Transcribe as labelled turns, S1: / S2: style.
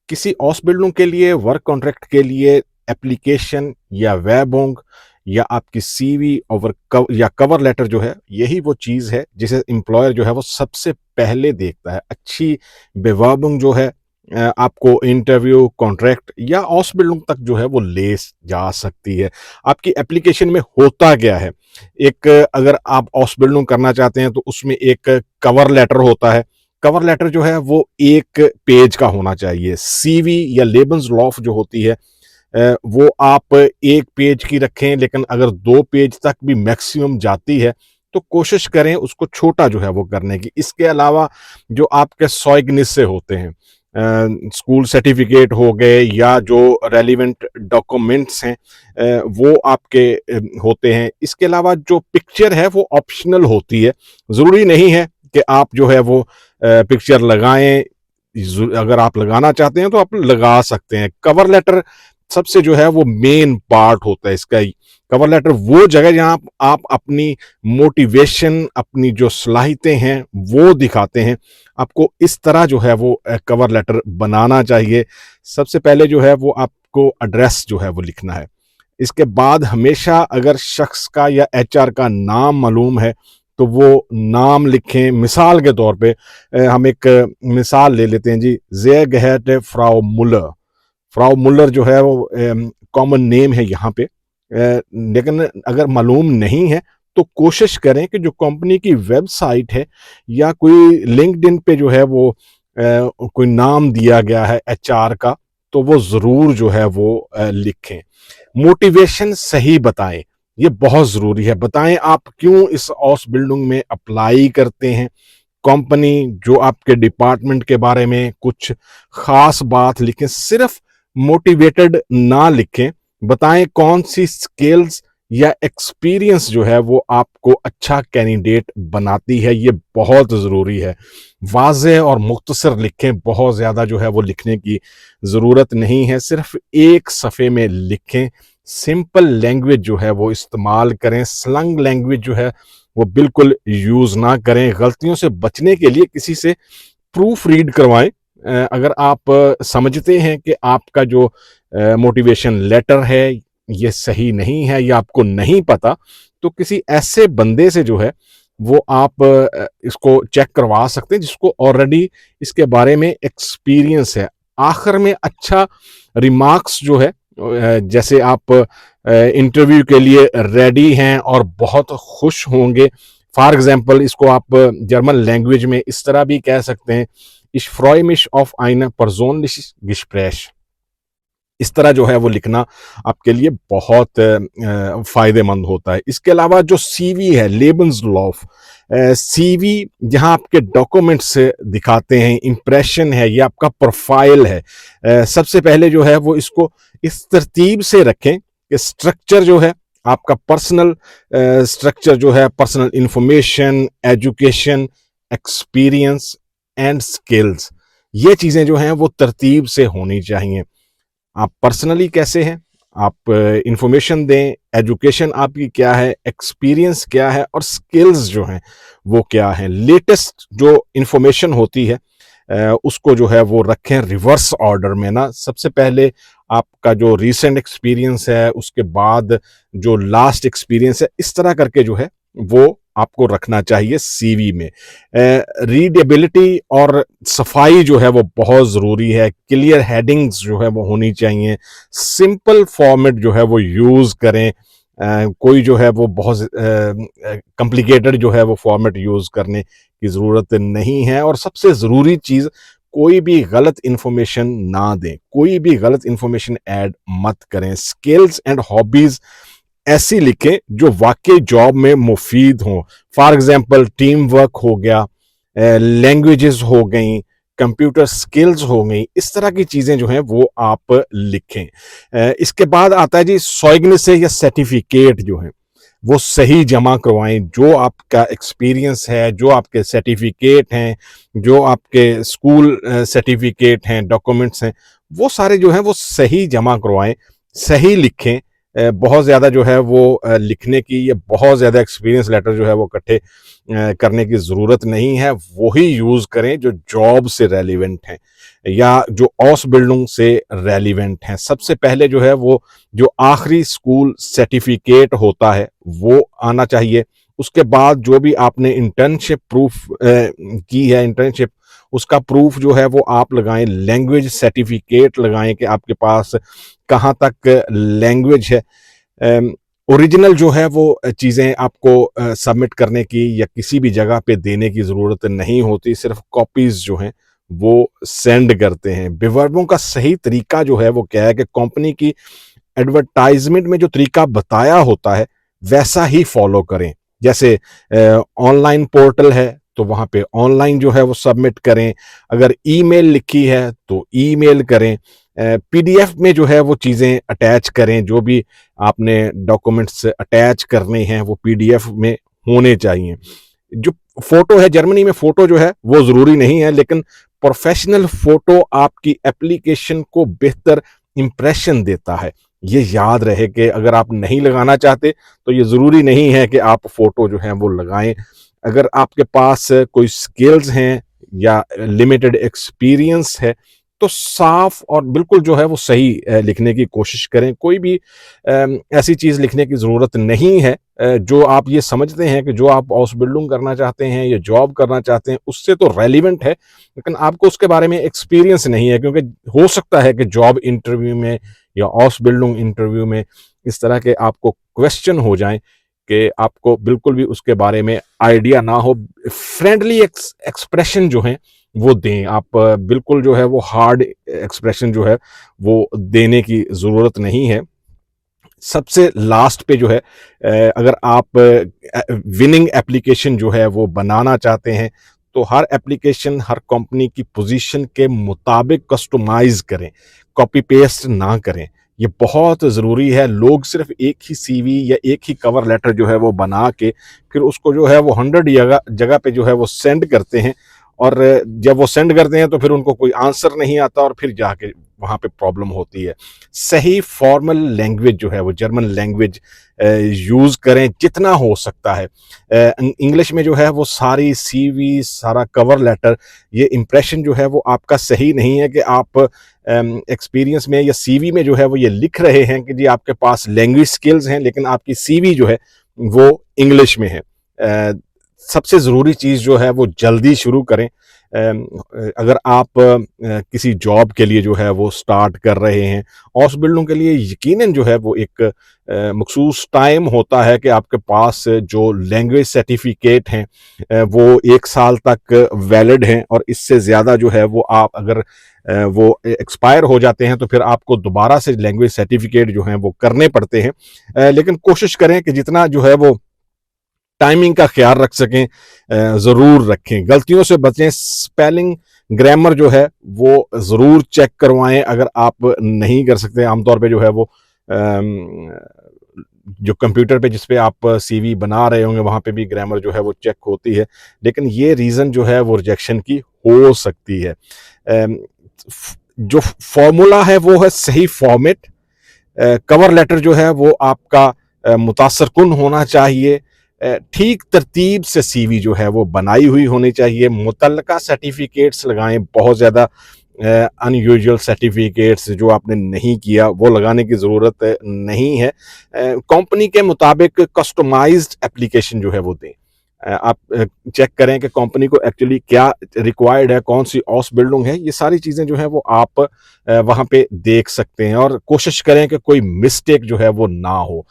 S1: किसी बिल्डिंग के लिए वर्क कॉन्ट्रैक्ट के लिए एप्लीकेशन या वेबोंग या आपकी सीवी और या कवर लेटर जो है यही वो चीज़ है जिसे एम्प्लॉयर जो है वो सबसे पहले देखता है। अच्छी बेवर्बिंग जो है आपको इंटरव्यू कॉन्ट्रैक्ट या बिल्डिंग तक जो है वो ले जा सकती है। आपकी एप्लीकेशन में होता क्या है, एक अगर आप बिल्डिंग करना चाहते हैं तो उसमें एक कवर लेटर होता है। कवर लेटर जो है वो एक पेज का होना चाहिए। सीवी या लेबन्स लॉफ जो होती है वो आप एक पेज की रखें, लेकिन अगर दो पेज तक भी मैक्सिमम जाती है तो कोशिश करें उसको छोटा जो है वो करने की। इसके अलावा जो आपके सॉइग्निस से होते हैं, स्कूल सर्टिफिकेट हो गए या जो रेलिवेंट डॉक्यूमेंट्स हैं वो आपके होते हैं। इसके अलावा जो पिक्चर है वो ऑप्शनल होती है, ज़रूरी नहीं है कि आप जो है वो पिक्चर लगाएं। अगर आप लगाना चाहते हैं तो आप लगा सकते हैं। कवर लेटर सबसे जो है वो मेन पार्ट होता है इसका। कवर लेटर वो जगह जहां आप अपनी मोटिवेशन, अपनी जो सलाहियतें हैं वो दिखाते हैं। आपको इस तरह जो है वो कवर लेटर बनाना चाहिए। सबसे पहले जो है वो आपको एड्रेस जो है वो लिखना है। इसके बाद हमेशा अगर शख्स का या एचआर का नाम मालूम है तो वो नाम लिखें। मिसाल के तौर पे हम एक मिसाल ले लेते हैं जी, ज़ेय गहट फ्राउ मुलर। फ्राउ मुलर जो है वो कॉमन नेम है यहाँ पे, लेकिन अगर मालूम नहीं है तो कोशिश करें कि जो कंपनी की वेबसाइट है या कोई लिंक्डइन पे जो है वो कोई नाम दिया गया है एचआर का, तो वो ज़रूर जो है वो लिखें। मोटिवेशन सही बताएं, ये बहुत ज़रूरी है। बताएं आप क्यों इस बिल्डिंग में अप्लाई करते हैं। कंपनी जो आपके डिपार्टमेंट के बारे में कुछ खास बात लिखें, सिर्फ मोटिवेटेड ना लिखें। बताएं कौन सी स्किल्स या एक्सपीरियंस जो है वो आपको अच्छा कैंडिडेट बनाती है, ये बहुत ज़रूरी है। वाज़ेह और मुख्तसर लिखें, बहुत ज़्यादा जो है वो लिखने की ज़रूरत नहीं है, सिर्फ एक सफ़े में लिखें। सिंपल लैंग्वेज जो है वो इस्तेमाल करें, स्लंग लैंग्वेज जो है वो बिल्कुल यूज़ ना करें। गलतियों से बचने के लिए किसी से प्रूफ रीड करवाएं। अगर आप समझते हैं कि आपका जो मोटिवेशन लेटर है ये सही नहीं है या आपको नहीं पता, तो किसी ऐसे बंदे से जो है वो आप इसको चेक करवा सकते हैं जिसको ऑलरेडी इसके बारे में एक्सपीरियंस है। आखिर में अच्छा रिमार्क्स जो है, जैसे आप इंटरव्यू के लिए रेडी हैं और बहुत खुश होंगे। फॉर एग्जांपल इसको आप जर्मन लैंग्वेज में इस तरह भी कह सकते हैं, Ich freue mich auf ein persönliches Gespräch। इस तरह जो है वो लिखना आपके लिए बहुत फायदेमंद होता है। इसके अलावा जो सीवी है, लेबन्सलॉफ, सीवी जहां आपके डॉक्यूमेंट्स दिखाते हैं, इंप्रेशन है, ये आपका प्रोफाइल है। सबसे पहले जो है वो इसको इस तरतीब से रखें कि स्ट्रक्चर जो है आपका पर्सनल स्ट्रक्चर जो है, personal information, education, experience and skills, ये चीज़ें जो हैं वो तरतीब से होनी चाहिए। आप पर्सनली कैसे हैं, आप इंफॉर्मेशन दें, एजुकेशन आपकी क्या है, एक्सपीरियंस क्या है और स्किल्स जो हैं वो क्या है। लेटेस्ट जो इंफॉर्मेशन होती है उसको जो है वो रखें रिवर्स ऑर्डर में ना। सबसे पहले आपका जो रीसेंट एक्सपीरियंस है, उसके बाद जो लास्ट एक्सपीरियंस है, इस तरह करके जो है वो आपको रखना चाहिए सीवी में। रीडेबिलिटी और सफाई जो है वो बहुत ज़रूरी है। क्लियर हेडिंग्स जो है वो होनी चाहिए। सिंपल फॉर्मेट जो है वो यूज़ करें। कोई जो है वो बहुत कॉम्प्लिकेटेड जो है वो फॉर्मेट यूज़ करने की ज़रूरत नहीं है। और सबसे ज़रूरी चीज़, कोई भी गलत इंफॉर्मेशन ना दें, कोई भी गलत इंफॉर्मेशन ऐड मत करें। स्किल्स एंड हॉबीज़ ऐसी लिखें जो वाकई जॉब में मुफीद हों। फॉर एग्जांपल टीम वर्क हो गया, लैंग्वेजेस हो गई, कंप्यूटर स्किल्स हो गई, इस तरह की चीज़ें जो हैं वो आप लिखें। इसके बाद आता है जी सॉइग्निस या सर्टिफिकेट जो है वो सही जमा करवाएं। जो आपका एक्सपीरियंस है, जो आपके सर्टिफिकेट हैं, जो आपके स्कूल सर्टिफिकेट हैं, डॉक्यूमेंट्स हैं, वो सारे जो हैं वो सही जमा करवाएं, सही लिखें। बहुत ज़्यादा जो है वो लिखने की या बहुत ज़्यादा एक्सपीरियंस लेटर जो है वो इकट्ठे करने की ज़रूरत नहीं है। वही यूज़ करें जो जॉब से रेलिवेंट हैं या जो ऑसबिल्डिंग से रेलिवेंट हैं। सबसे पहले जो है वो जो आखिरी स्कूल सर्टिफिकेट होता है वो आना चाहिए। उसके बाद जो भी आपने इंटर्नशिप प्रूफ की है, इंटर्नशिप उसका प्रूफ जो है वो आप लगाएं। लैंग्वेज सर्टिफिकेट लगाएं कि आपके पास कहाँ तक लैंग्वेज है। ओरिजिनल जो है वो चीज़ें आपको सबमिट करने की या किसी भी जगह पे देने की ज़रूरत नहीं होती, सिर्फ कॉपीज़ जो हैं वो सेंड करते हैं। विवर्बों का सही तरीका जो है वो क्या है कि कंपनी की एडवर्टाइजमेंट में जो तरीका बताया होता है वैसा ही फॉलो करें। जैसे ऑनलाइन पोर्टल है तो वहां पे ऑनलाइन जो है वो सबमिट करें। अगर ईमेल लिखी है तो ईमेल करें। पीडीएफ में जो है वो चीज़ें अटैच करें। जो भी आपने डॉक्यूमेंट्स अटैच करने हैं वो पीडीएफ में होने चाहिए। जो फोटो है, जर्मनी में फोटो जो है वो ज़रूरी नहीं है, लेकिन प्रोफेशनल फोटो आपकी एप्लीकेशन को बेहतर इंप्रेशन देता है। ये याद रहे कि अगर आप नहीं लगाना चाहते तो ये ज़रूरी नहीं है कि आप फोटो जो है वो लगाएं। अगर आपके पास कोई स्किल्स हैं या लिमिटेड एक्सपीरियंस है तो साफ और बिल्कुल जो है वो सही लिखने की कोशिश करें। कोई भी ऐसी चीज़ लिखने की ज़रूरत नहीं है जो आप ये समझते हैं कि जो आप हाउस बिल्डिंग करना चाहते हैं या जॉब करना चाहते हैं उससे तो रेलिवेंट है, लेकिन आपको उसके बारे में एक्सपीरियंस नहीं है। क्योंकि हो सकता है कि जॉब इंटरव्यू में या हाउस बिल्डिंग इंटरव्यू में इस तरह के आपको क्वेश्चन हो जाएं कि आपको बिल्कुल भी उसके बारे में आइडिया ना हो। फ्रेंडली एक्सप्रेशन जो है वो दें आप। बिल्कुल जो है वो हार्ड एक्सप्रेशन जो है वो देने की ज़रूरत नहीं है। सबसे लास्ट पे जो है अगर आप विनिंग एप्लीकेशन जो है वो बनाना चाहते हैं तो हर एप्लीकेशन हर कंपनी की पोजीशन के मुताबिक कस्टमाइज करें, कॉपी पेस्ट ना करें। ये बहुत ज़रूरी है। लोग सिर्फ एक ही सीवी या एक ही कवर लेटर जो है वो बना के फिर उसको जो है वो 100 जगह जगह पे जो है वो सेंड करते हैं, और जब वो सेंड करते हैं तो फिर उनको कोई आंसर नहीं आता और फिर जाके वहाँ पे प्रॉब्लम होती है। सही फॉर्मल लैंग्वेज जो है वो जर्मन लैंग्वेज यूज़ करें जितना हो सकता है। इंग्लिश में जो है वो सारी सीवी, सारा कवर लेटर, ये इंप्रेशन जो है वो आपका सही नहीं है कि आप एक्सपीरियंस में या सीवी में जो है वो ये लिख रहे हैं कि जी आपके पास लैंग्वेज स्किल्स हैं, लेकिन आपकी सीवी जो है वो इंग्लिश में है। सबसे ज़रूरी चीज़ जो है वो जल्दी शुरू करें। अगर आप किसी जॉब के लिए जो है वो स्टार्ट कर रहे हैं, हाउस बिल्डिंग के लिए यकीनन जो है वो एक मखसूस टाइम होता है कि आपके पास जो लैंग्वेज सर्टिफिकेट हैं वो 1 साल तक वैलिड हैं, और इससे ज़्यादा जो है वो आप अगर वो एक्सपायर हो जाते हैं तो फिर आपको दोबारा से लैंग्वेज सर्टिफिकेट जो हैं वो करने पड़ते हैं। लेकिन कोशिश करें कि जितना जो है वो टाइमिंग का ख्याल रख सकें ज़रूर रखें। गलतियों से बचें। स्पेलिंग, ग्रामर जो है वो ज़रूर चेक करवाएं अगर आप नहीं कर सकते। आमतौर पे जो है वो जो कंप्यूटर पे जिस पे आप सीवी बना रहे होंगे वहाँ पे भी ग्रामर जो है वो चेक होती है, लेकिन ये रीज़न जो है वो रिजेक्शन की हो सकती है। जो फॉर्मूला है वो है सही फॉर्मेट। कवर लेटर जो है वो आपका मुतासर कुन होना चाहिए। ठीक तरतीब से सीवी जो है वो बनाई हुई होनी चाहिए। मुतल्लका सर्टिफिकेट्स लगाएं। बहुत ज़्यादा अनयूजुअल सर्टिफिकेट्स जो आपने नहीं किया वो लगाने की ज़रूरत नहीं है। कंपनी के मुताबिक कस्टमाइज्ड एप्लीकेशन जो है वो दें। आप चेक करें कि कंपनी को एक्चुअली क्या रिक्वायर्ड है, कौन सी ऑस बिल्डिंग है। ये सारी चीज़ें जो है वो आप वहाँ पे देख सकते हैं, और कोशिश करें कि कोई मिस्टेक जो है वो ना हो।